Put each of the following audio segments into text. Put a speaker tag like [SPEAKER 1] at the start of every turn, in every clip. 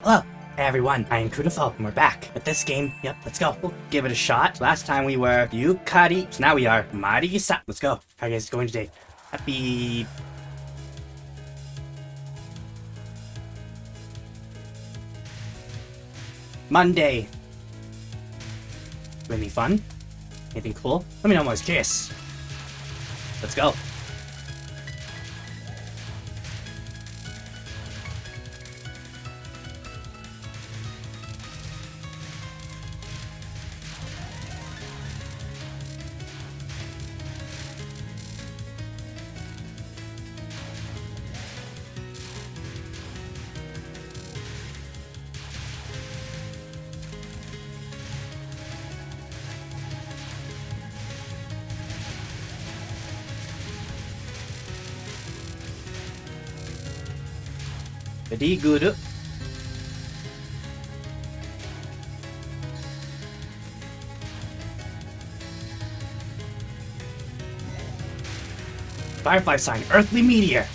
[SPEAKER 1] Hello, hey everyone, I am KuuDefoe, and we're back with this game. Yep, let's go. We'll give it a shot. Last time we were Yukari, so now we are Marisa. Let's go. How are you guys going today? Happy... Monday. Anything fun? Anything cool? Let me know, I'm always curious. Let's go. Very good. Firefly sign, earthly meteor.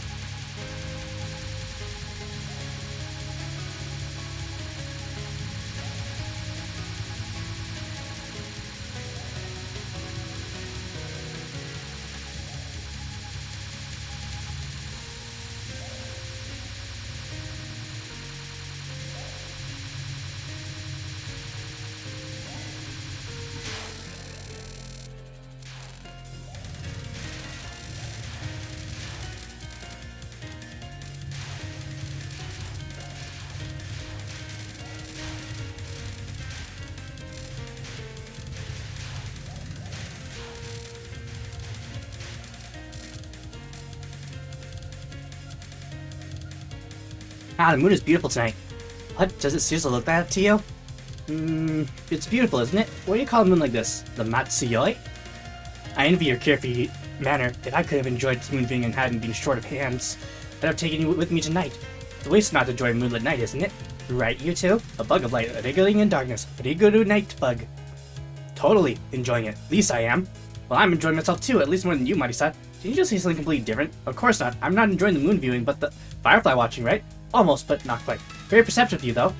[SPEAKER 1] Ah, the moon is beautiful tonight. What? Does it seriously look that to you? It's beautiful, isn't it? What do you call a moon like this? The Matsuyoi? I envy your carefree manner. If I could have enjoyed this moon viewing and hadn't been short of hands, I'd have taken you with me tonight. It's a waste not to enjoy a moonlit night, isn't it? Right, you two? A bug of light, a wriggling in darkness, a riguru night bug. Totally enjoying it. At least I am. Well, I'm enjoying myself too, at least more than you, Marisa. Did you just say something completely different? Of course not. I'm not enjoying the moon viewing, but the firefly watching, right? Almost, but not quite. Very perceptive of you, though.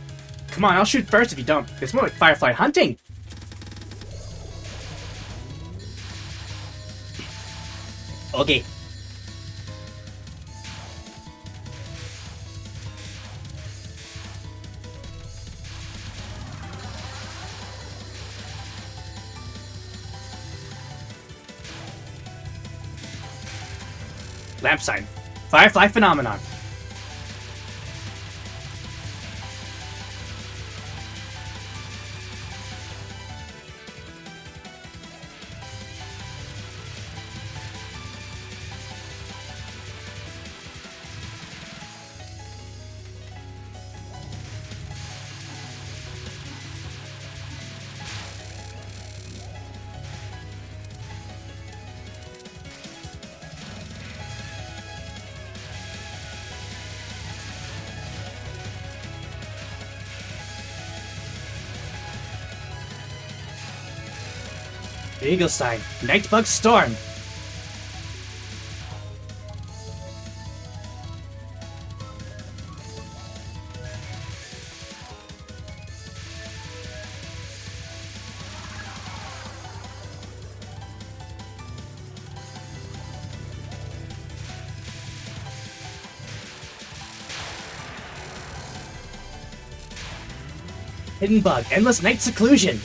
[SPEAKER 1] Come on, I'll shoot first if you don't. It's more like firefly hunting. Okay. Lamp sign. Firefly phenomenon. Eagle sign. Nightbug storm. Hidden bug. Endless night seclusion.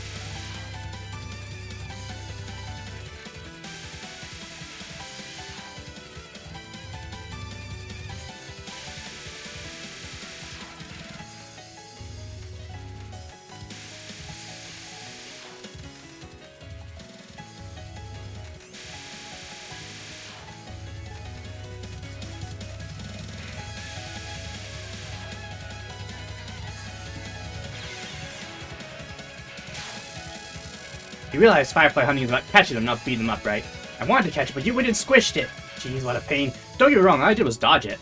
[SPEAKER 1] You realize firefly hunting is about catching them, not beating them up, right? I wanted to catch it, but you went and squished it. Jeez, what a pain. Don't get me wrong, all I did was dodge it.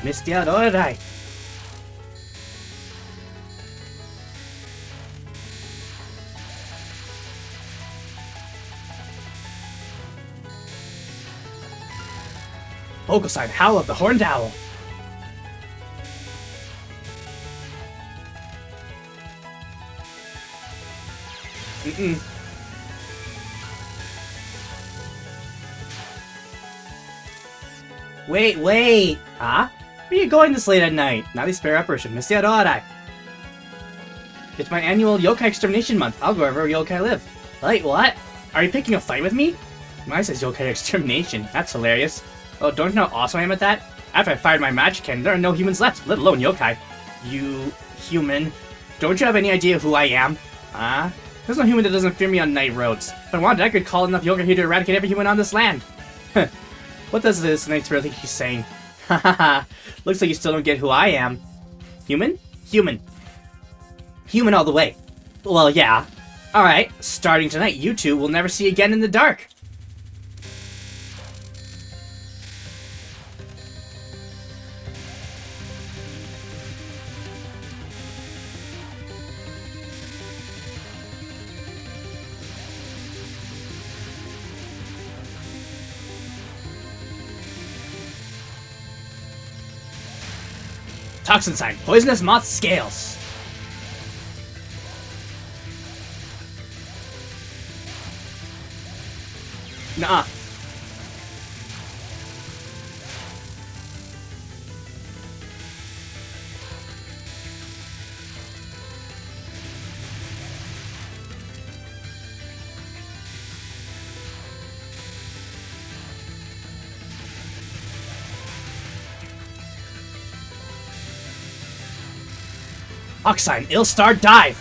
[SPEAKER 1] Misty Adorai. Vocal sign, Howl of the Horned Owl. Wait! Huh? Where are you going this late at night? Not spare apparition, Misty Adorai. It's my annual yokai extermination month. I'll go wherever yokai live. Wait, what? Are you picking a fight with me? Mine says yokai extermination. That's hilarious. Oh, don't you know how awesome I am at that? After I fired my magic cannon, there are no humans left, let alone yokai. You... human. Don't you have any idea who I am? Huh? There's no human that doesn't fear me on night roads. If I wanted, I could call enough yokai here to eradicate every human on this land. What does this knight's really think he's saying? Hahaha. Looks like you still don't get who I am. Human? Human. Human all the way. Well, yeah. Alright, starting tonight, you two will never see again in the dark. Toxin sign, poisonous moth scales. Nuh-uh. Oxine, ill-starred dive!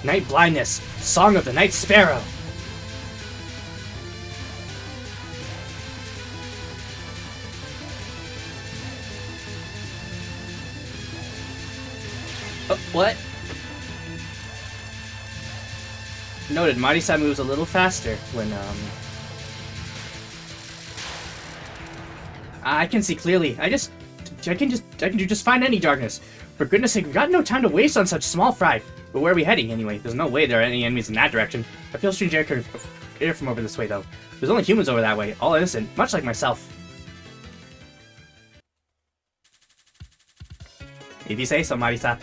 [SPEAKER 1] Night blindness, song of the night sparrow. What? Noted, Marisa moves a little faster when, I can see clearly. I can do just fine in any darkness. For goodness sake, we've got no time to waste on such small fry. But where are we heading, anyway? There's no way there are any enemies in that direction. I feel strange air from over this way, though. There's only humans over that way, all innocent, much like myself. If you say so, Marisa.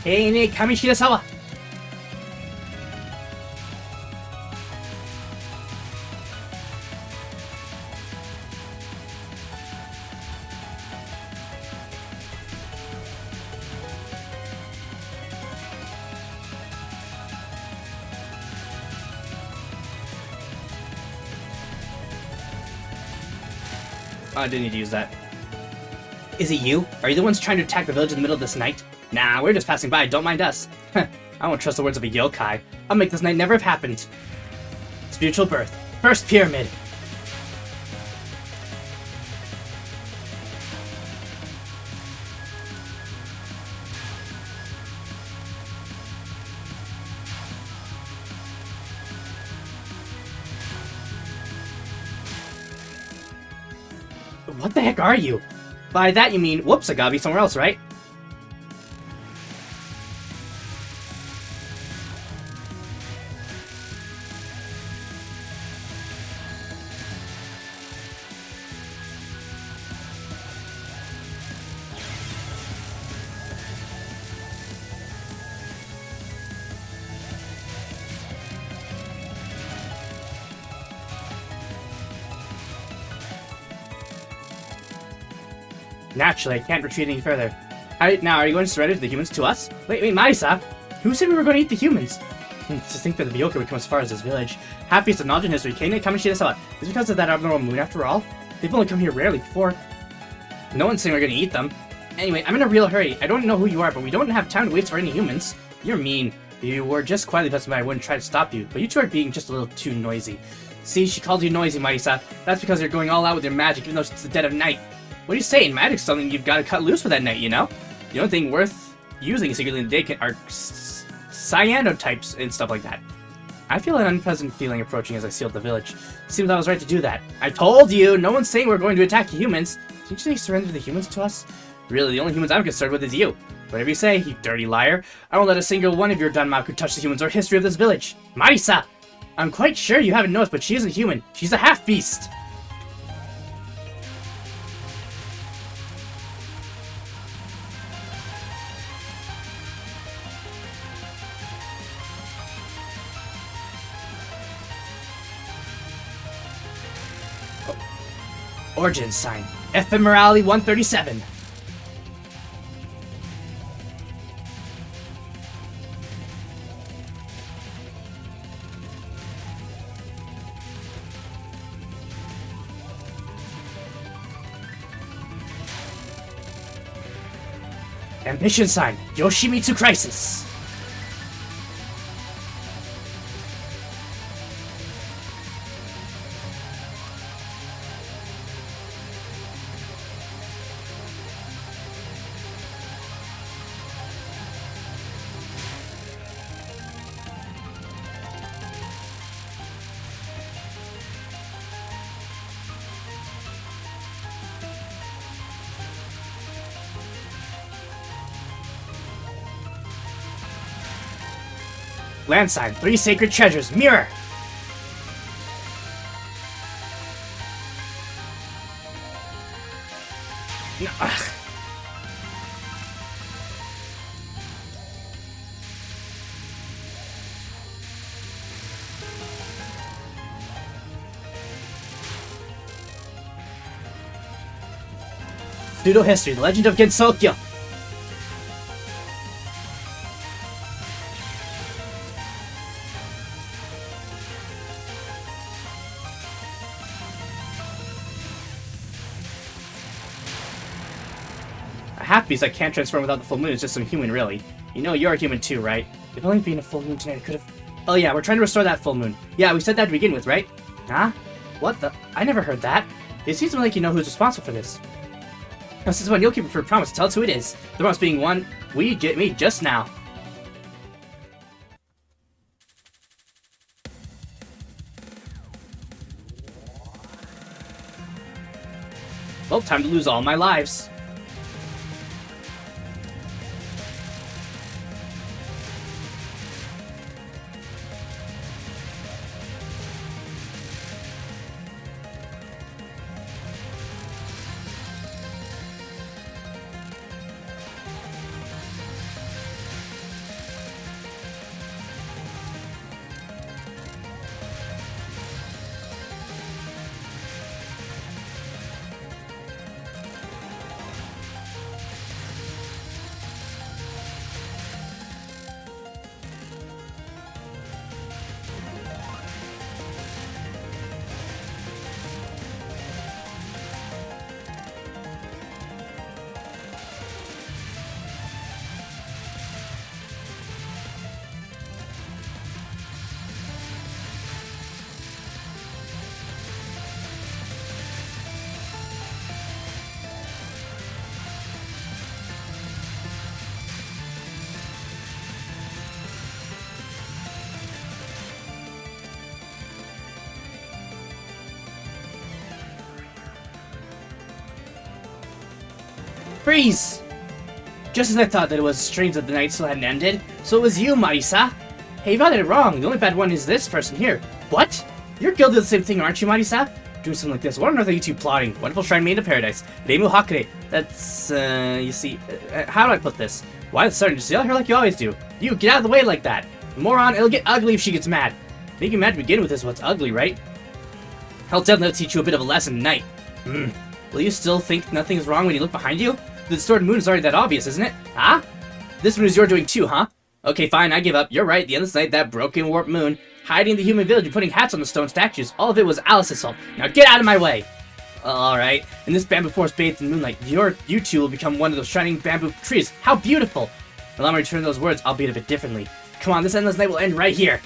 [SPEAKER 1] Hey, ne, Kamishida-sawa! Oh, I didn't need to use that. Is it you? Are you the ones trying to attack the village in the middle of this night? Nah, we're just passing by, don't mind us. I won't trust the words of a yokai. I'll make this night never have happened. Spiritual birth. First pyramid. What the heck are you? By that you mean, whoops, I gotta be somewhere else, right? Naturally, I can't retreat any further. Now, are you going to surrender the humans to us? Wait, Marisa! Who said we were going to eat the humans? Just think that the Byoka would come as far as this village. Happy it's a knowledge in history. Can they come and cheat us out? Is it because of that abnormal moon after all? They've only come here rarely before. No one's saying we're gonna eat them. Anyway, I'm in a real hurry. I don't know who you are, but we don't have time to wait for any humans. You're mean. You were just quietly passing by. I wouldn't try to stop you, but you two are being just a little too noisy. See, she called you noisy, Marisa. That's because you're going all out with your magic, even though it's the dead of night. What are you saying? Magic's something you've got to cut loose with at night, you know? The only thing worth using secretly in the day are cyanotypes and stuff like that. I feel an unpleasant feeling approaching as I sealed the village. Seems I was right to do that. I told you! No one's saying we're going to attack humans. Did you say surrender the humans to us? Really, the only humans I'm concerned with is you. Whatever you say, you dirty liar. I won't let a single one of your Dunmaku touch the humans or history of this village. Marisa! I'm quite sure you haven't noticed, but she isn't human. She's a half-beast. Origin sign. Ephemerality 137. Ambition sign. Yoshimitsu Crisis. Land sign, 3 sacred treasures, mirror! No, ugh. Pseudo history, the legend of Gensokyo. Half-beast I can't transform without the full moon is just some human, really. You know you're a human too, right? If only being a full moon tonight, I could've... Oh yeah, we're trying to restore that full moon. Yeah, we said that to begin with, right? Huh? What the... I never heard that. It seems like you know who's responsible for this. Now, since when you'll keep it for a promise, tell us who it is. The promise being one we get me just now. Well, time to lose all my lives. Freeze! Just as I thought that it was strange that the night still hadn't ended, so it was you, Marisa! Hey, you got it wrong. The only bad one is this person here. What? You're guilty of the same thing, aren't you, Marisa? Doing something like this. What on earth are you two plotting? Wonderful shrine made in paradise. Reimu Hakure. That's, you see... how do I put this? Why is starting to yell at her like you always do? You, get out of the way like that! Moron, it'll get ugly if she gets mad. Making mad to begin with is what's ugly, right? I'll definitely teach you a bit of a lesson tonight. Will you still think nothing is wrong when you look behind you? The distorted moon is already that obvious, isn't it? Huh? This moon is your doing too, huh? Okay, fine, I give up. You're right, the endless night, that broken warped moon, hiding the human village and putting hats on the stone statues, all of it was Alice's fault. Now get out of my way! Alright, and this bamboo forest bathed in moonlight. You two will become one of those shining bamboo trees. How beautiful! Allow me to return those words, albeit a bit differently. Come on, this endless night will end right here.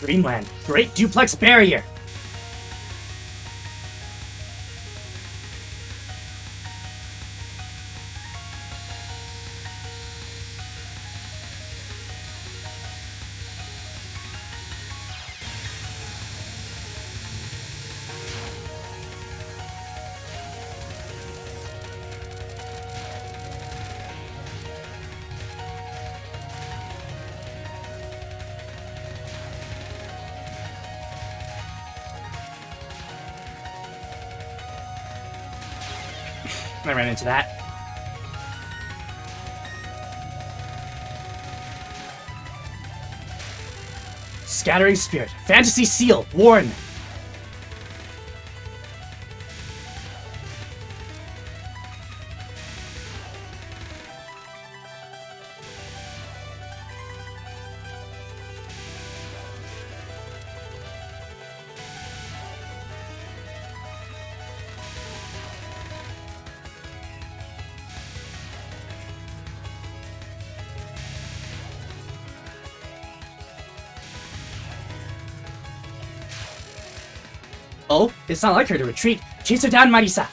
[SPEAKER 1] Dreamland, Great Duplex Barrier! I ran into that. Scattering Spirit. Fantasy Seal. Warn. Oh, it's not like her to retreat. Chase her down, Marisa.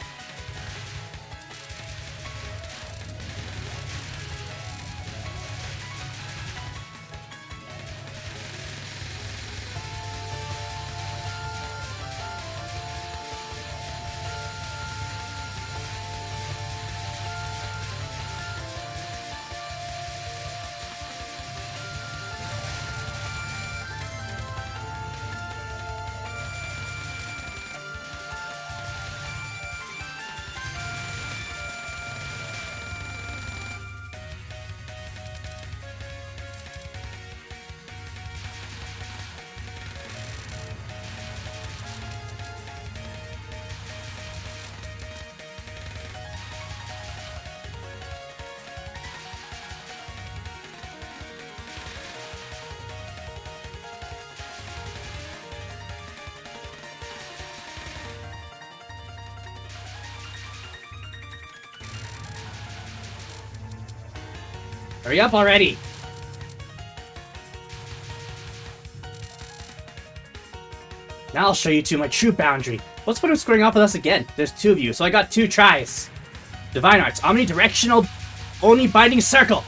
[SPEAKER 1] Hurry up already! Now I'll show you two my true boundary. What's the point of squaring off with us again? There's two of you, so I got 2 tries. Divine Arts, Omnidirectional, Only Binding Circle!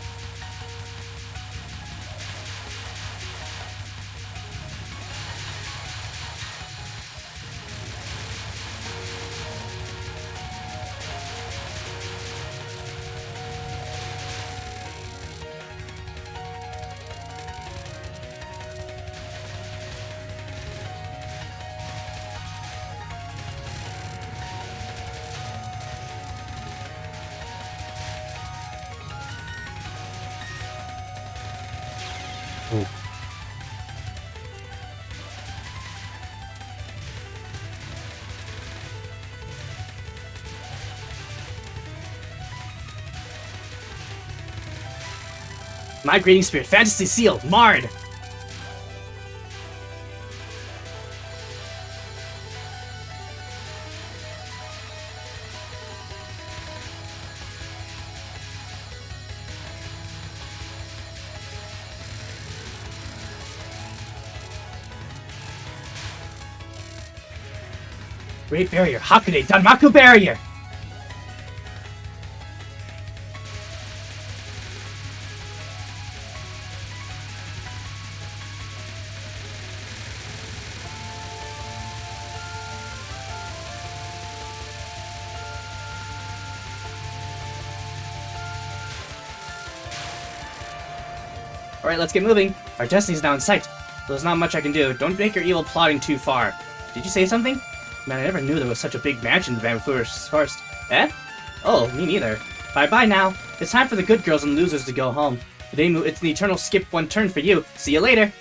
[SPEAKER 1] Ooh. Migrating Spirit, Fantasy Seal, Marred! Great Barrier, Hakude, Danmaku Barrier! Alright, let's get moving. Our destiny's now in sight. There's not much I can do. Don't make your evil plotting too far. Did you say something? Man, I never knew there was such a big mansion in Vancouver's Forest. Eh? Oh, me neither. Bye-bye now. It's time for the good girls and losers to go home. Today, it's the eternal skip one turn for you. See you later.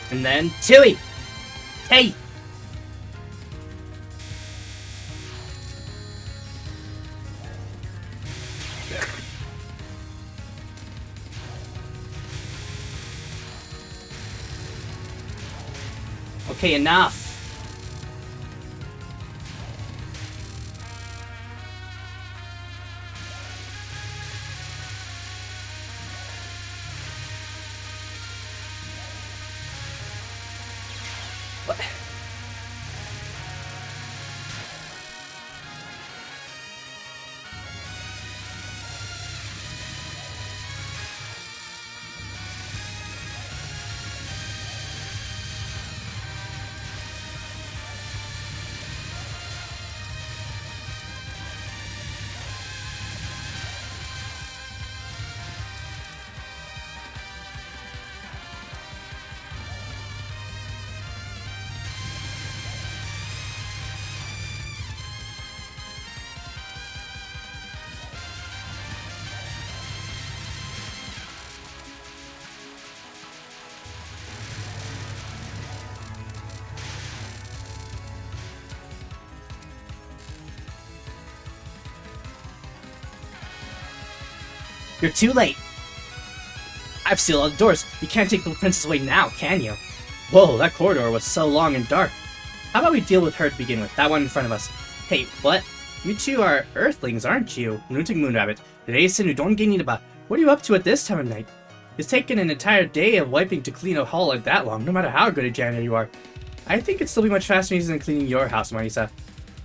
[SPEAKER 1] And then, Tui! Hey! Okay, enough! What? You're too late. I've sealed all the doors. You can't take the princess away now, can you? Whoa, that corridor was so long and dark. How about we deal with her to begin with, that one in front of us? Hey, what? You two are Earthlings, aren't you? Mooting Moonrabbit, Eiyashou Dongenidaba. What are you up to at this time of night? It's taken an entire day of wiping to clean a hall like that long, no matter how good a janitor you are. I think it'd still be much faster than cleaning your house, Marisa.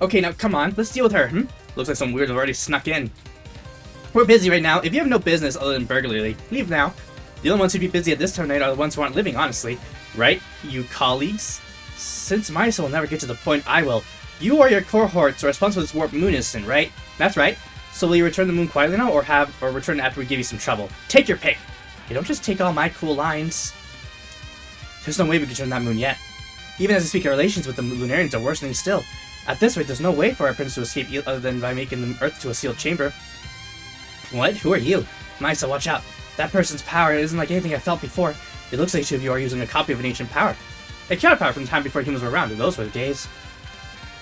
[SPEAKER 1] Okay, now come on, let's deal with her, Looks like some weirdos have already snuck in. We're busy right now. If you have no business other than burglary, leave now. The only ones who'd be busy at this time of night are the ones who aren't living, honestly. Right, you colleagues? Since Marisa will never get to the point I will, you or your cohorts are responsible for this warped moon incident, right? That's right. So will you return the moon quietly now, or return after we give you some trouble? Take your pick. You don't just take all my cool lines. There's no way we can turn that moon yet. Even as we speak, our relations with the Lunarians are worsening still. At this rate, there's no way for our prince to escape other than by making the Earth to a sealed chamber. What? Who are you? Marisa, watch out. That person's power isn't like anything I felt before. It looks like two of you are using a copy of an ancient power. A chaotic power from the time before humans were around, and those were the days.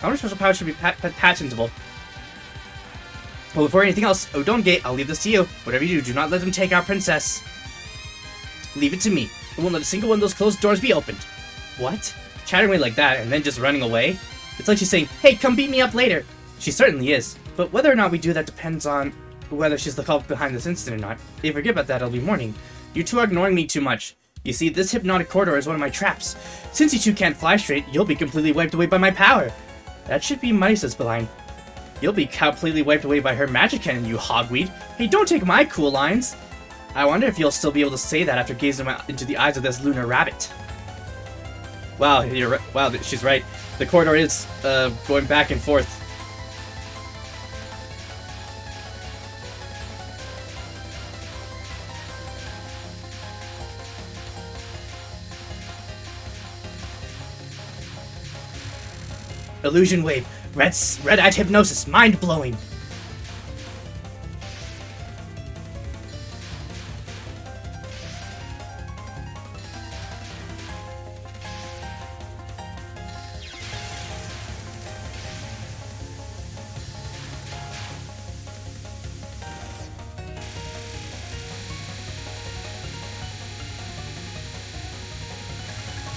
[SPEAKER 1] Our special power should be patentable. Well, before anything else, Odonge, I'll leave this to you. Whatever you do not let them take our princess. Leave it to me. I won't let a single one of those closed doors be opened. What? Chattering away like that, and then just running away? It's like she's saying, hey, come beat me up later. She certainly is. But whether or not we do that depends on whether she's the culprit behind this incident or not. If you forget about that, it'll be morning. You two are ignoring me too much. You see, this hypnotic corridor is one of my traps. Since you two can't fly straight, you'll be completely wiped away by my power. That should be Marisa's line. You'll be completely wiped away by her magic cannon, you hogweed. Hey, don't take my cool lines. I wonder if you'll still be able to say that after gazing into the eyes of this lunar rabbit. Wow, you're right. Wow, she's right. The corridor is going back and forth. Illusion wave. Red-eyed hypnosis. Mind-blowing.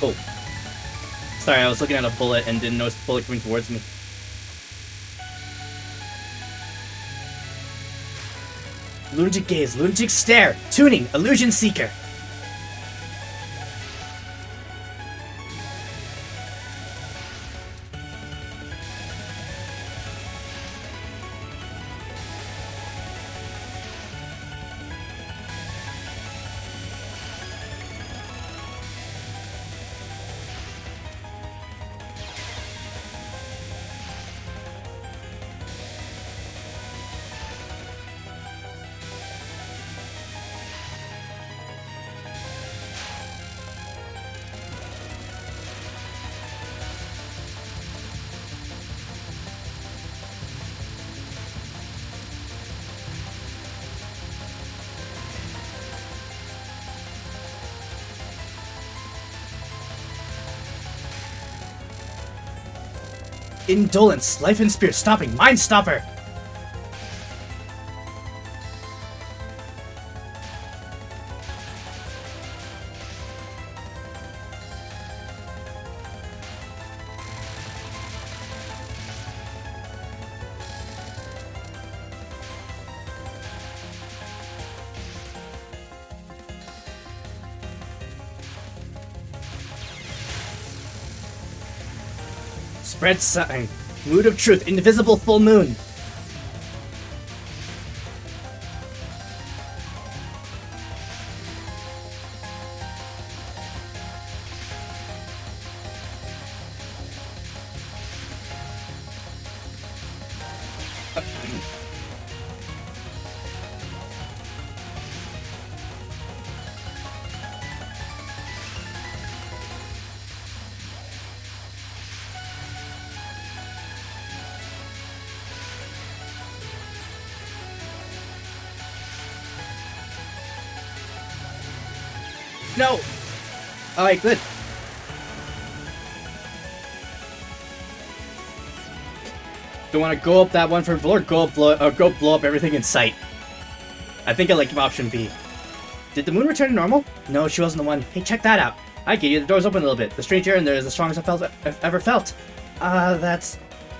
[SPEAKER 1] Oh. Sorry, I was looking at a bullet and didn't notice the bullet coming towards me. Lunatic gaze, lunatic stare, tuning, illusion seeker. Indolence, life and spirit stopping, mind stopper. Spread sign. Mood of truth. Indivisible full moon. No! Alright, good. Don't want to go up that one for blow or go blow up everything in sight. I think I like option B. Did the moon return to normal? No, she wasn't the one. Hey, check that out. Hi, Katie. The door's open a little bit. The strange air in there is the strongest I've ever felt. That's...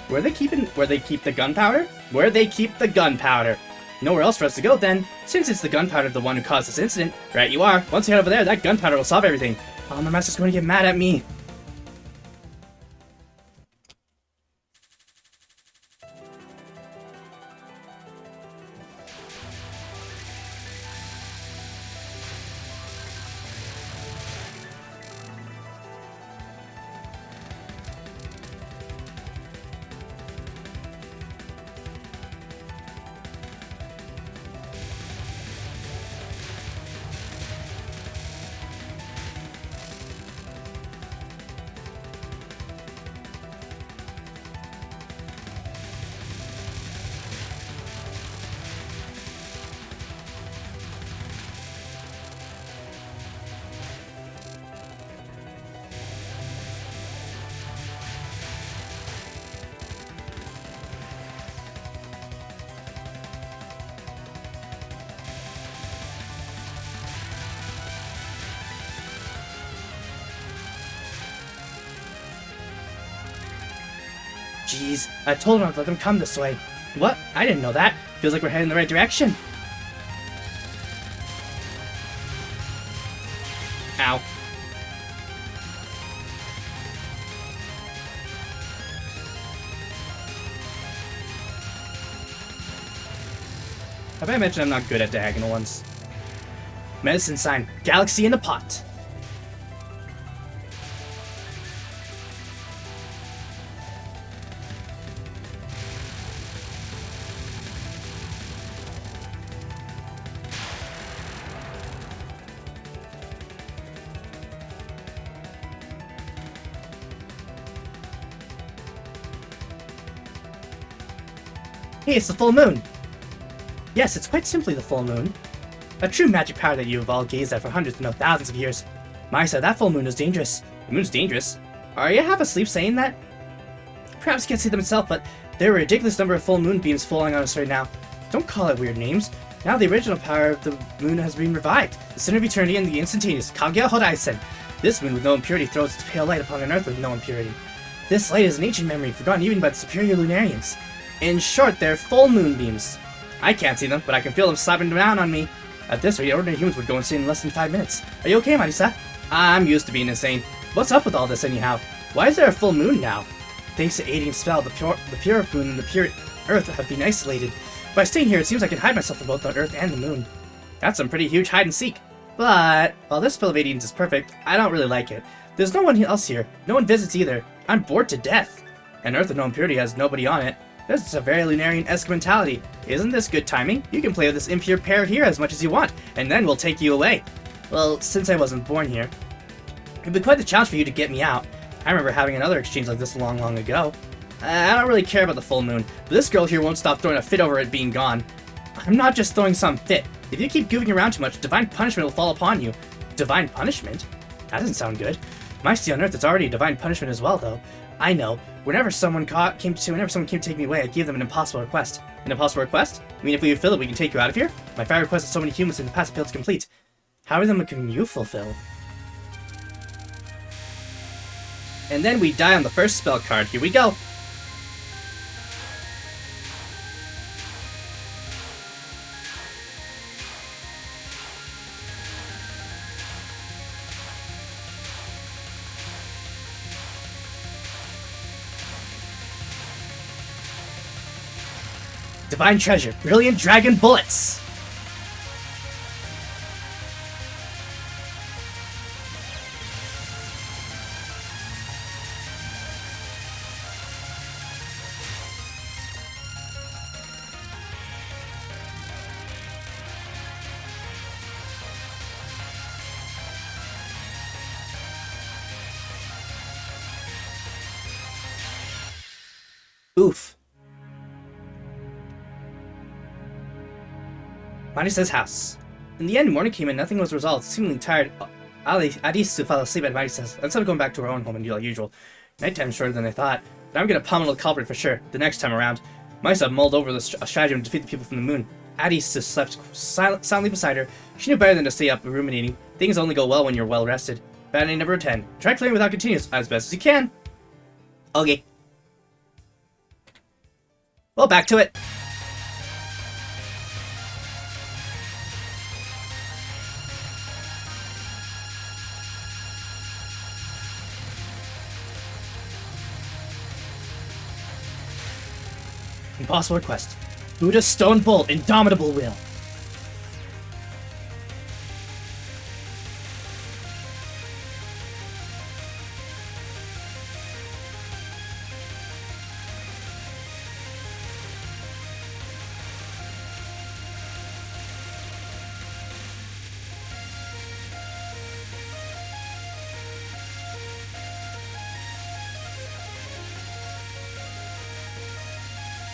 [SPEAKER 1] Where they keep the gunpowder? Where they keep the gunpowder. Nowhere else for us to go, then. Since it's the gunpowder the one who caused this incident, right you are. Once we head over there, that gunpowder will solve everything. Oh, my master's going to get mad at me. Jeez, I told him not to let them come this way. What? I didn't know that. Feels like we're heading in the right direction. Ow. Have I mentioned I'm not good at diagonal ones? Medicine sign. Galaxy in a pot. Hey, it's the full moon! Yes, it's quite simply the full moon. A true magic power that you have all gazed at for hundreds, if not thousands of years. Marisa, that full moon is dangerous. The moon's dangerous? Are you half asleep saying that? Perhaps you can't see them itself, but there are a ridiculous number of full moon beams falling on us right now. Don't call it weird names. Now the original power of the moon has been revived. The center of eternity and the instantaneous Kagya Hodaisen. This moon with no impurity throws its pale light upon an earth with no impurity. This light is an ancient memory, forgotten even by the superior Lunarians. In short, they're full moon beams. I can't see them, but I can feel them slapping down on me. At this rate, ordinary humans would go insane in less than 5 minutes. Are you okay, Marisa? I'm used to being insane. What's up with all this anyhow? Why is there a full moon now? Thanks to Adian's spell, the pure moon and the pure earth have been isolated. By staying here, it seems I can hide myself from both the earth and the moon. That's some pretty huge hide and seek. But, while this spell of Adian's is perfect, I don't really like it. There's no one else here. No one visits either. I'm bored to death. And Earth of No Impurity has nobody on it. This is a very Lunarian-esque mentality. Isn't this good timing? You can play with this impure pair here as much as you want, and then we'll take you away. Well, since I wasn't born here. It'd be quite the challenge for you to get me out. I remember having another exchange like this long, long ago. I don't really care about the full moon, but this girl here won't stop throwing a fit over it being gone. I'm not just throwing some fit. If you keep goofing around too much, divine punishment will fall upon you. Divine punishment? That doesn't sound good. My stay on Earth is already a divine punishment as well, though. I know. Whenever someone came to take me away, I gave them an impossible request. An impossible request? I mean, if we fulfill it, we can take you out of here? My 5 requests that so many humans in the past failed to complete. How many of them can you fulfill? And then we die on the first spell card. Here we go. Divine Treasure, Brilliant Dragon Bullets! Oof. Marisa's house. In the end, morning came and nothing was resolved. Seemingly tired, Eiyashou fell asleep at Marisa's instead of going back to her own home and do like usual. Nighttime's shorter than I thought, but I'm gonna pummel the culprit for sure, the next time around. Marisa mulled over the strategy to defeat the people from the moon. Eiyashou slept silently beside her. She knew better than to stay up ruminating. Things only go well when you're well rested. Vanity number 10. Try playing without continuous as best as you can. Okay. Well, back to it. Impossible request. Buddha's Stone Bolt, Indomitable Will.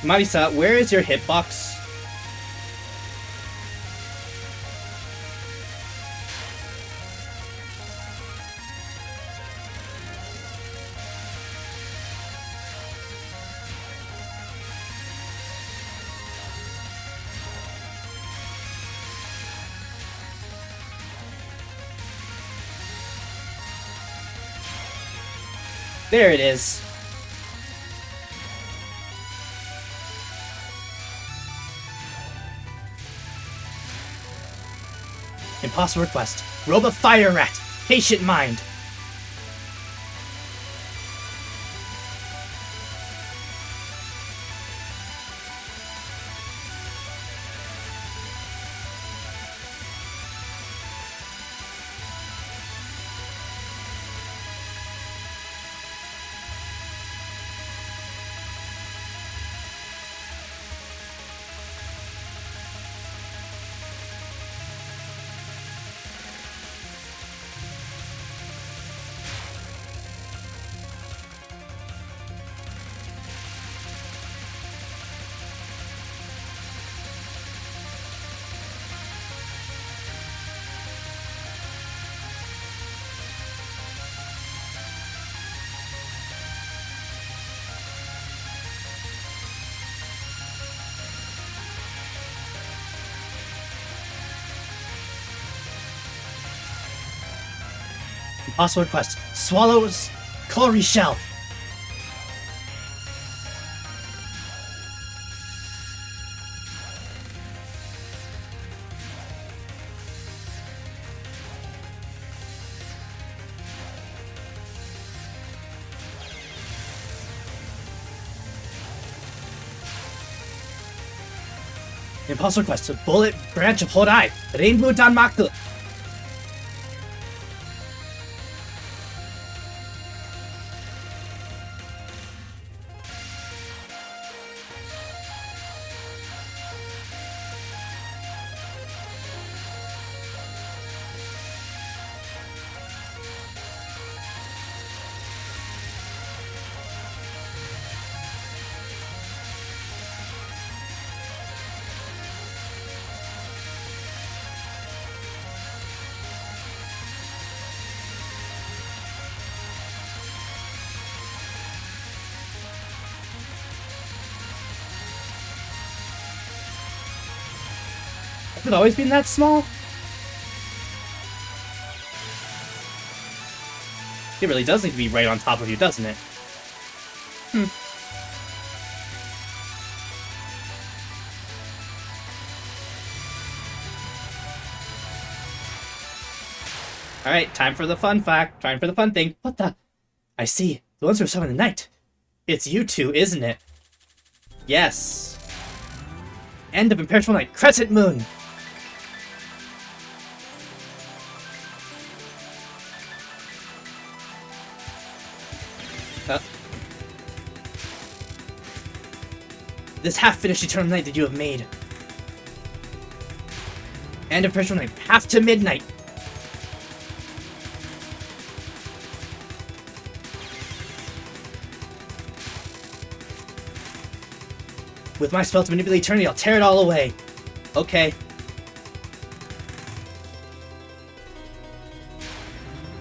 [SPEAKER 1] Marisa, where is your hitbox? There it is. Impossible request. Robe of Fire Rat. Patient Mind. Impossible request. Swallows calorie shell. Impossible request. Bullet branch of Hodai. Rainbow Danmaku. Has it always been that small? It really does need to be right on top of you, doesn't it? Alright, time for the fun fact. Time for the fun thing. What the? I see. The ones who are summoned at night. It's you two, isn't it? Yes. End of Imperishable Night. Crescent Moon. This half-finished eternal night that you have made. End of Imperishable Night. Half to midnight. With my spell to manipulate eternity, I'll tear it all away. Okay.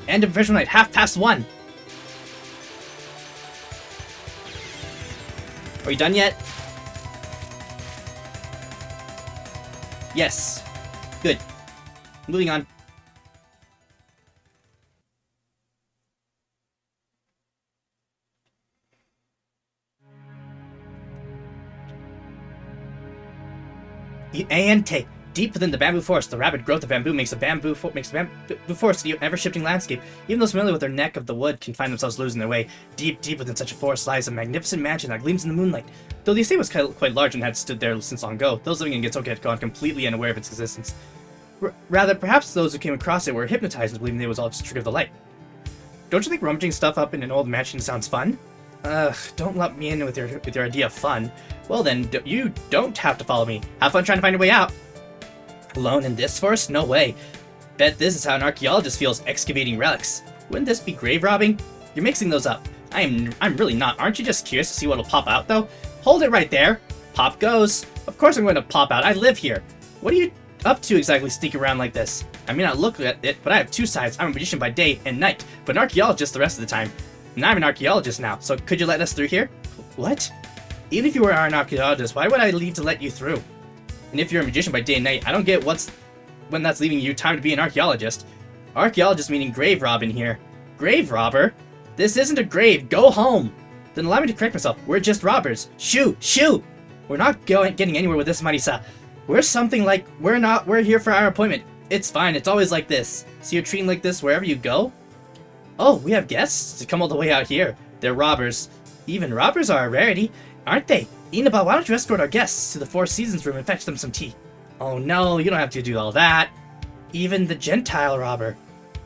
[SPEAKER 1] End of Imperishable Night. 1:30. Are you done yet? Yes. Good. Moving on. Aente. Deep within the bamboo forest, the rapid growth of bamboo makes the bamboo forest an ever-shifting landscape. Even those familiar with their neck of the wood can find themselves losing their way. Deep, deep within such a forest lies a magnificent mansion that gleams in the moonlight. Though the estate was quite large and had stood there since long ago, those living in Gitsoka had gone completely unaware of its existence. Rather, perhaps those who came across it were hypnotized into believing it was all just a trick of the light. Don't you think rummaging stuff up in an old mansion sounds fun? Ugh, don't lump me in with your idea of fun. Well then, you don't have to follow me. Have fun trying to find your way out. Alone in this forest? No way. Bet this is how an archaeologist feels excavating relics. Wouldn't this be grave robbing? You're mixing those up. I'm really not. Aren't you just curious to see what'll pop out though? Hold it right there. Pop goes. Of course I'm going to pop out. I live here. What are you up to exactly sneaking around like this? I may not look at it, but I have two sides. I'm a magician by day and night, but an archaeologist the rest of the time. And I'm an archaeologist now, so could you let us through here? What? Even if you were an archaeologist, why would I leave to let you through? And if you're a magician by day and night, I don't get when that's leaving you time to be an archaeologist. Archaeologist meaning grave robber here. Grave robber? This isn't a grave. Go home. Then allow me to correct myself. We're just robbers. Shoo! Shoo! We're not getting anywhere with this, Marisa. We're something like, we're here for our appointment. It's fine. It's always like this. So you're treating like this wherever you go? Oh, we have guests to come all the way out here. They're robbers. Even robbers are a rarity, aren't they? Inaba, why don't you escort our guests to the Four Seasons room and fetch them some tea? Oh no, you don't have to do all that. Even the Gentile robber.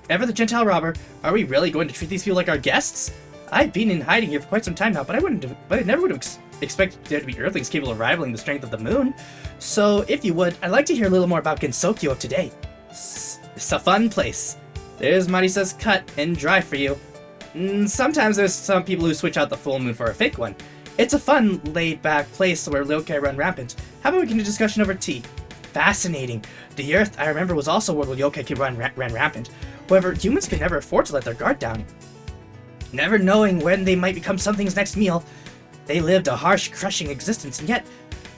[SPEAKER 1] Ever the Gentile robber? Are we really going to treat these people like our guests? I've been in hiding here for quite some time now, but I never would have expected there to be Earthlings capable of rivaling the strength of the moon. So, if you would, I'd like to hear a little more about Gensokyo of today. It's a fun place. There's Marisa's cut and dry for you. Sometimes there's some people who switch out the full moon for a fake one. It's a fun, laid-back place where yokai run rampant. How about we get a discussion over tea? Fascinating. The Earth, I remember, was also where yokai could ran rampant. However, humans could never afford to let their guard down. Never knowing when they might become something's next meal. They lived a harsh, crushing existence, and yet,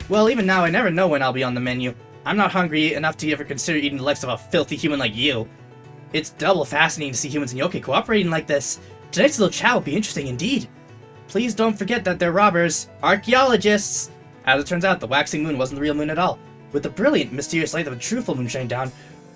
[SPEAKER 1] well, even now I never know when I'll be on the menu. I'm not hungry enough to ever consider eating the likes of a filthy human like you. It's double fascinating to see humans and yokai cooperating like this. Tonight's little chat will be interesting indeed. Please don't forget that they're robbers, archaeologists. As it turns out, the waxing moon wasn't the real moon at all. With the brilliant, mysterious light of a true full moon shining down,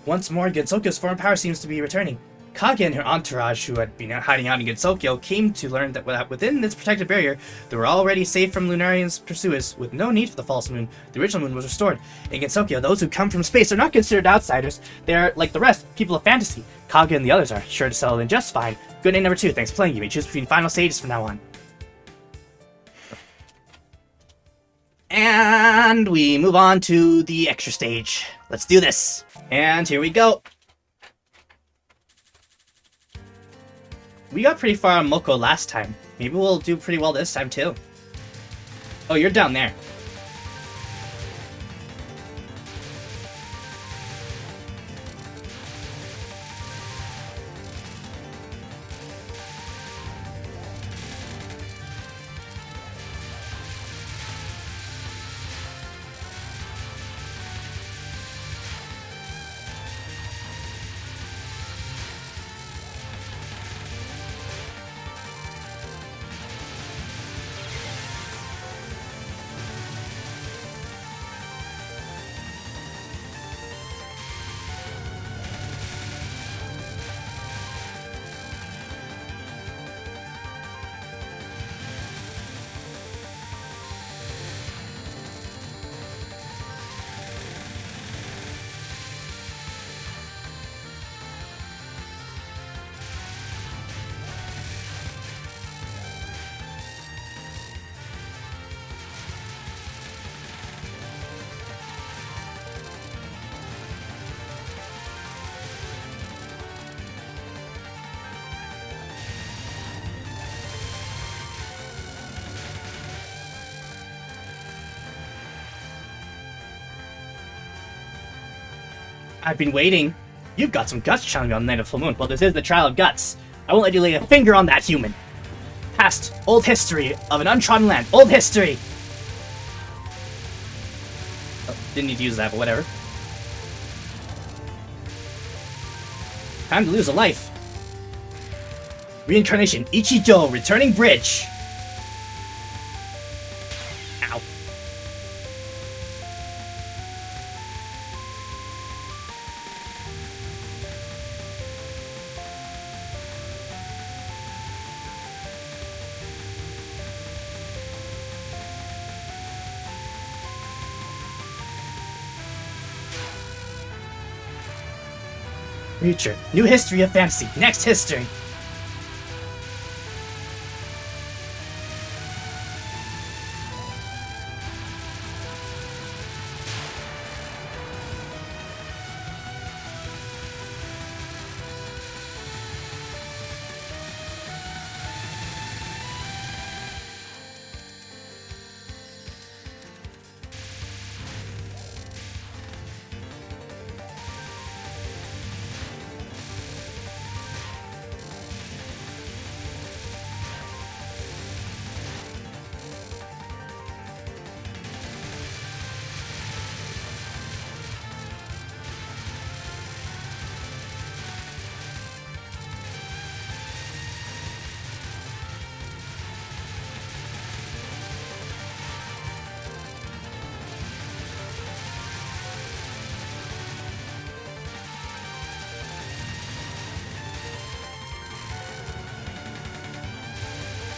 [SPEAKER 1] once more Gensokyo's foreign power seems to be returning. Kage and her entourage, who had been hiding out in Gensokyo, came to learn that within this protected barrier, they were already safe from Lunarian's pursuers, with no need for the false moon. The original moon was restored. In Gensokyo, those who come from space are not considered outsiders. They are, like the rest, people of fantasy. Kage and the others are sure to settle in just fine. Good night number 2, thanks for playing. You may choose between final stages from now on. And we move on to the extra stage. Let's do this. And here we go. We got pretty far on Moko last time. Maybe we'll do pretty well this time too. Oh, you're down there. I've been waiting. You've got some guts challenging on the night of full moon. Well, this is the trial of guts. I won't let you lay a finger on that human. Past old history of an untrodden land. Old history! Oh, didn't need to use that, but whatever. Time to lose a life. Reincarnation, Ichijo, returning bridge. Ow. Future. New history of fantasy. Next history.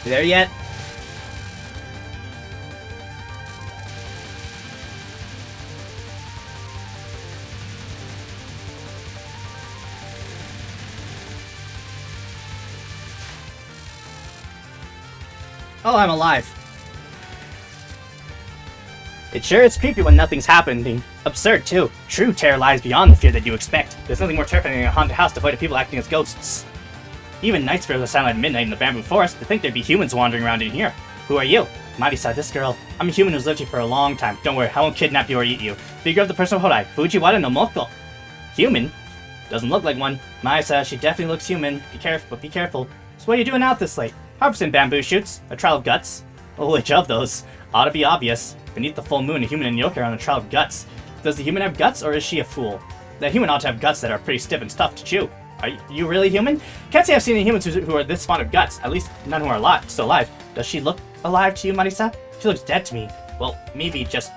[SPEAKER 1] You there yet? Oh, I'm alive. It sure is creepy when nothing's happening. Absurd, too. True terror lies beyond the fear that you expect. There's nothing more terrifying than a haunted house devoid of people acting as ghosts. Even night spirits are silent at midnight in the bamboo forest. To think there'd be humans wandering around in here. Who are you? Marisa, this girl. I'm a human who's lived here for a long time. Don't worry, I won't kidnap you or eat you. Figure of the person of Hodai, Fujiwara no Moko. Human? Doesn't look like one. Marisa, she definitely looks human. Be careful, but be careful. So what are you doing out this late? Harvesting bamboo shoots. A trial of guts? Oh, which of those? Ought to be obvious. Beneath the full moon, a human and yokai are on a trial of guts. Does the human have guts, or is she a fool? The human ought to have guts that are pretty stiff and tough to chew.
[SPEAKER 2] Are you really human? Can't say I've seen any humans who are this fond of guts. At least none who are still alive. Does she look alive to you, Marisa? She looks dead to me. Well, maybe she just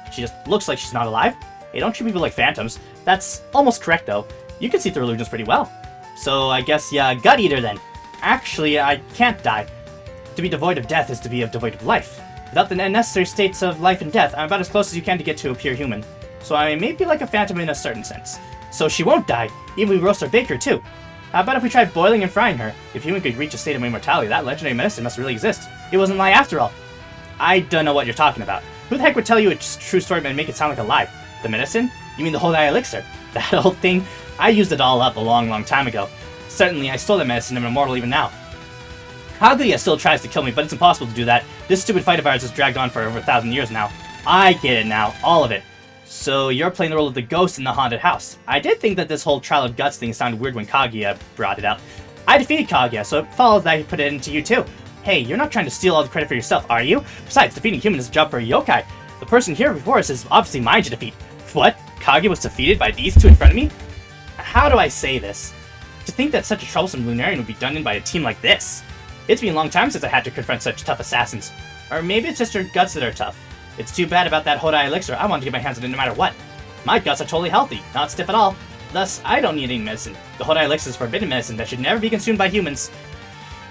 [SPEAKER 2] looks like she's not alive. Hey, don't treat people like phantoms. That's almost correct, though. You can see through illusions pretty well. So I guess, yeah, gut eater then. Actually, I can't die. To be devoid of death is to be devoid of life. Without the necessary states of life and death, I'm about as close as you can to get to a pure human. So I may be like a phantom in a certain sense. So she won't die, even if we roast or bake her too. How about if we try boiling and frying her? If human could reach a state of immortality, that legendary medicine must really exist. It wasn't a lie after all. I don't know what you're talking about. Who the heck would tell you a true story and make it sound like a lie? The medicine? You mean the whole elixir? That old thing? I used it all up a long time ago. Certainly, I stole that medicine and I'm immortal even now. Kaguya still tries to kill me, but it's impossible to do that. This stupid fight of ours has dragged on for over 1,000 years now. I get it now, all of it. So you're playing the role of the ghost in the haunted house. I did think that this whole trial of guts thing sounded weird when Kaguya brought it up. I defeated Kaguya, so it follows that he put it into you too. Hey, you're not trying to steal all the credit for yourself, are you? Besides, defeating human is a job for a yokai. The person here before us is obviously mine to defeat. What? Kaguya was defeated by these two in front of me? How do I say this? To think that such a troublesome Lunarian would be done in by a team like this. It's been a long time since I had to confront such tough assassins. Or maybe it's just your guts that are tough. It's too bad about that Hodai elixir. I wanted to get my hands on it no matter what. My guts are totally healthy, not stiff at all. Thus, I don't need any medicine. The Hodai elixir is forbidden medicine that should never be consumed by humans.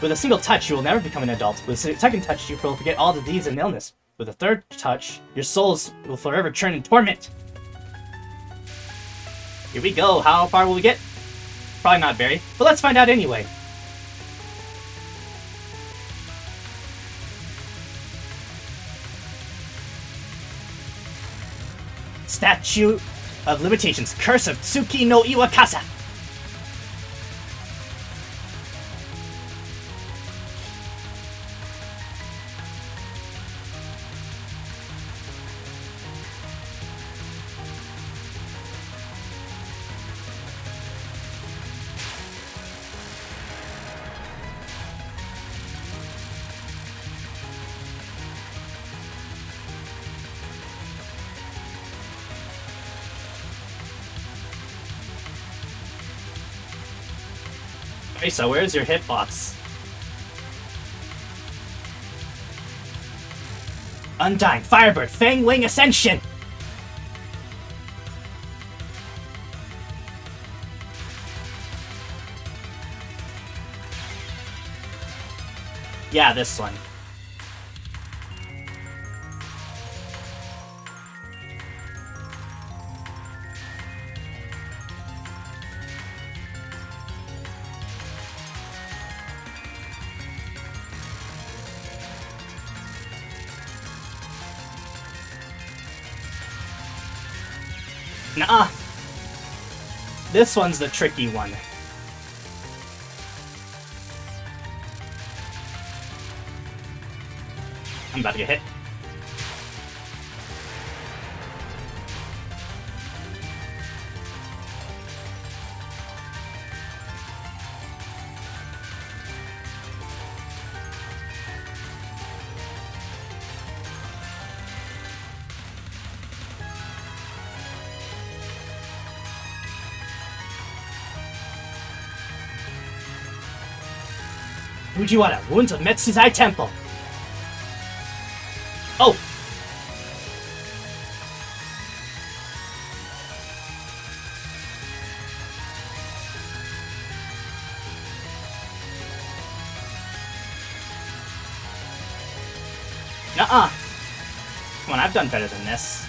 [SPEAKER 2] With a single touch, you will never become an adult. With a second touch, you will forget all disease and illness. With a third touch, your souls will forever churn in torment. Here we go. How far will we get? Probably not very, but let's find out anyway. Statue of Limitations, Curse of Tsuki no Iwakasa. Marisa, where's your hitbox? Undying, Firebird, Fang Wing Ascension! Yeah, this one. Nuh-uh. This one's the tricky one. I'm about to get hit. Fujiwara, Wounds of Metsuzai Temple. Oh! Nuh-uh. Come on, I've done better than this.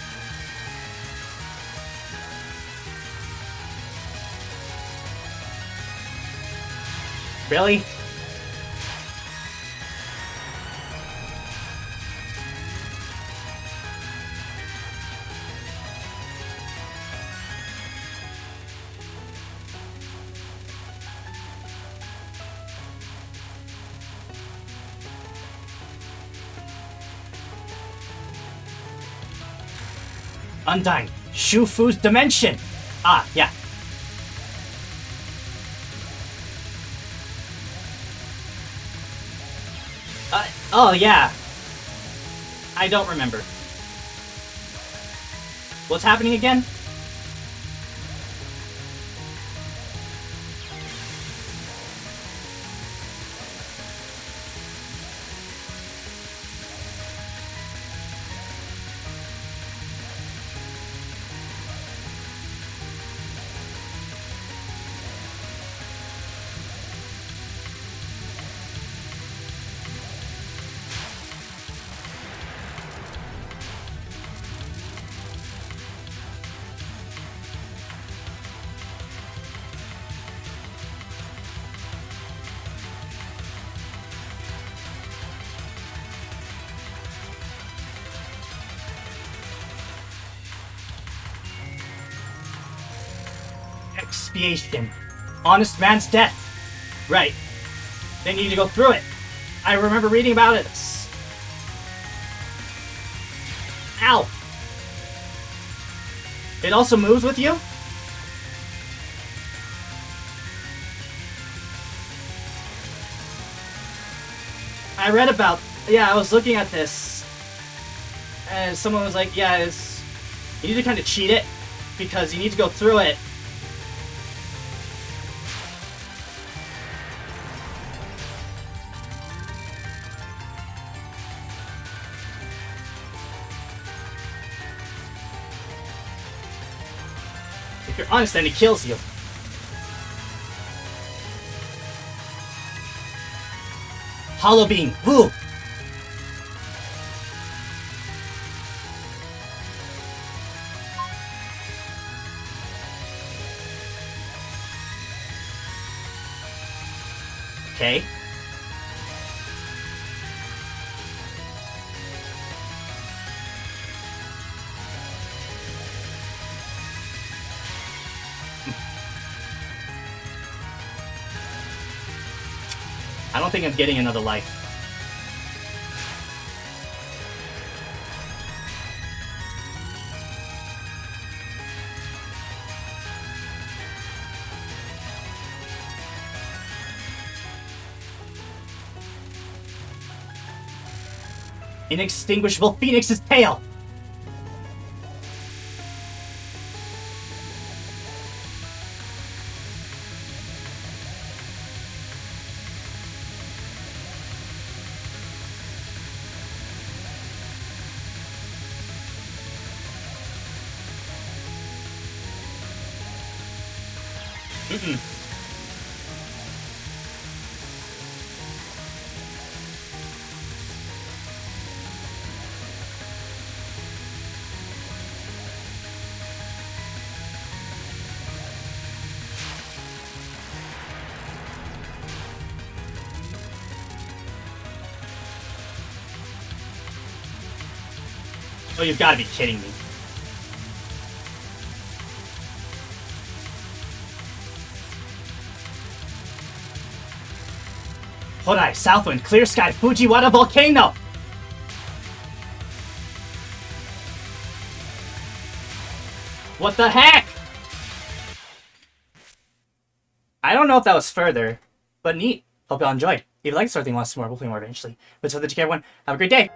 [SPEAKER 2] Really? Undying, Shufu's Dimension! Ah, yeah. Oh, yeah. I don't remember. What's happening again? Expiation. Honest man's death. Right. They need to go through it. I remember reading about it. Ow! It also moves with you? I read about... Yeah, I was looking at this. And someone was like, yeah, you need to kind of cheat it. Because you need to go through it. If you're honest, then he kills you. Hollow Beam, woo! Okay. I don't think I'm getting another life. Inextinguishable Phoenix's tail! Oh, you've got to be kidding me. Hodai, Southwind, Clear Sky, Fujiwara Volcano! What the heck? I don't know if that was further, but neat. Hope y'all enjoyed. If you like this sort of thing, want to see more, we'll play more eventually. But so that you everyone, have a great day!